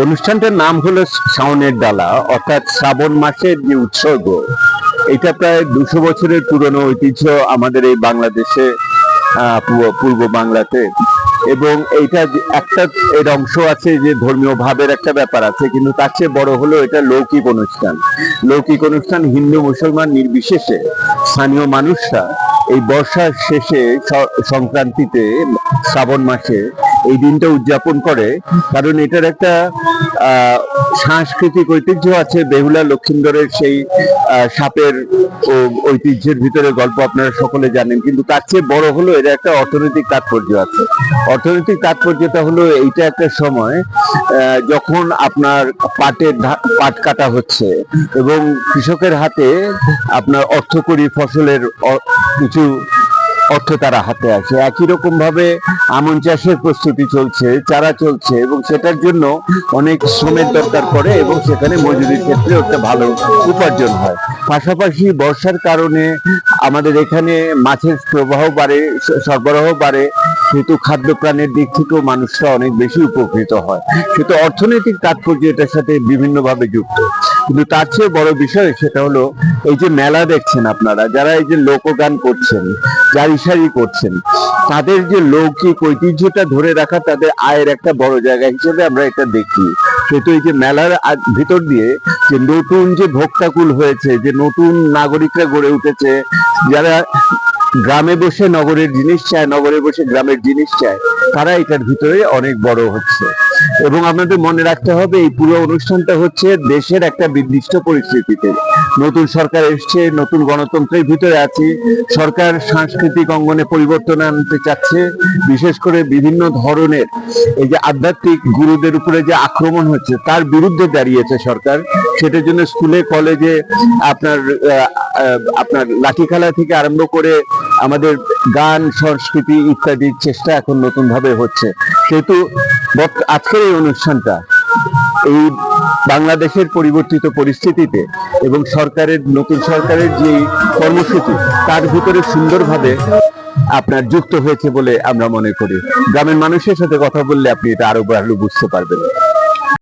অনুষ্ঠানটার নাম হলো শাওনের ডালা, অর্থাৎ শ্রাবণ মাসের যে উৎসর্গ। এটা প্রায় 200 বছরের পুরনো ঐতিহ্য আমাদের এই বাংলাদেশে, পূর্ব বাংলাতে। এবং এইটা একটা এর অংশ আছে যে ধর্মীয় ভাবের একটা ব্যাপার আছে, কিন্তু তার চেয়ে বড় হলো এটা লৌকিক অনুষ্ঠান। লৌকিক অনুষ্ঠান হিন্দু মুসলমান নির্বিশেষে স্থানীয় মানুষরা এই বর্ষার শেষে সংক্রান্তিতে শ্রাবণ মাসে এই দিনটা উদযাপন করে, কারণ এটার একটা সাংস্কৃতিক ঐতিহ্য আছে। বেহুলা লক্ষিন্দরের সেই সাপের ঐতিহ্যের ভিতরে গল্প আপনারা সকলে জানেন, কিন্তু তার চেয়ে বড় হলো এর একটা অর্থনৈতিক তাৎপর্য আছে। অর্থনৈতিক তাৎপর্যটা হলো এইটা একটা সময় যখন আপনার পাট কাটা হচ্ছে এবং কৃষকের হাতে আপনার অর্থকরী ফসলের কিছু অর্থ তারা হাতে আসে। একই রকম ভাবে আমন চাষের প্রস্তুতি চলছে, চারা চলছে, এবং সেটার জন্য অনেক শ্রমের দরকার পড়ে এবং সেখানে মজুরির ক্ষেত্রে একটা ভালো উপার্জন হয়। পাশাপাশি বর্ষার কারণে আমাদের এখানে মাছের প্রবাহ বাড়ে, সরবরাহ বাড়ে, সেহেতু খাদ্যপ্রাণের দিক থেকেও মানুষরা অনেক বেশি উপকৃত হয়। সেহেতু অর্থনৈতিক তাৎপর্য এটার সাথে বিভিন্নভাবে যুক্ত। কিন্তু তার চেয়ে বড় বিষয় সেটা হলো এই যে মেলা দেখছেন আপনারা, যারা এই যে লোকগান করছেন, জারিসারি করছেন, তাদের যে লৌকিক ঐতিহ্যটা ধরে রাখা তাদের আয়ের একটা বড় জায়গা হিসেবে আমরা এটা দেখি। সেহেতু এই যে মেলার ভিতর দিয়ে যে নতুন যে ভোক্তাকুল হয়েছে, যে নতুন নাগরিকরা গড়ে উঠেছে, যারা গ্রামে বসে নগরের জিনিস চায়, নগরে বসে গ্রামের জিনিস চায়, তারা এটার ভিতরে অনেক বড় হচ্ছে। এবং আপনাদের মনে রাখতে হবে এই পুরো অনুষ্ঠানটা হচ্ছে দেশের একটা নির্দিষ্ট পরিস্থিতিতে। নতুন সরকার এসছে, নতুন গণতন্ত্রের ভিতরে আছি, সরকার সাংস্কৃতিক অঙ্গনে পরিবর্তন আনতে চাচ্ছে। বিশেষ করে বিভিন্ন ধরনের এই যে আধ্যাত্মিক গুরুদের উপরে যে আক্রমণ হচ্ছে তার বিরুদ্ধে দাঁড়িয়েছে সরকার। সেটার জন্য স্কুলে কলেজে আপনার লাঠি খেলা থেকে আরম্ভ করে আমাদের গান, সংস্কৃতি ইত্যাদির চেষ্টা এখন নতুন ভাবে হচ্ছে। সেহেতু আজকের এই অনুষ্ঠানটা এই বাংলাদেশের পরিবর্তিত পরিস্থিতিতে এবং নতুন সরকারের যে কর্মসূচি তার ভিতরে সুন্দরভাবে যুক্ত হয়েছে বলে আমরা মনে করি। গ্রামের মানুষের সাথে কথা বললে আপনি এটা আরো ভালো বুঝতে পারবেন।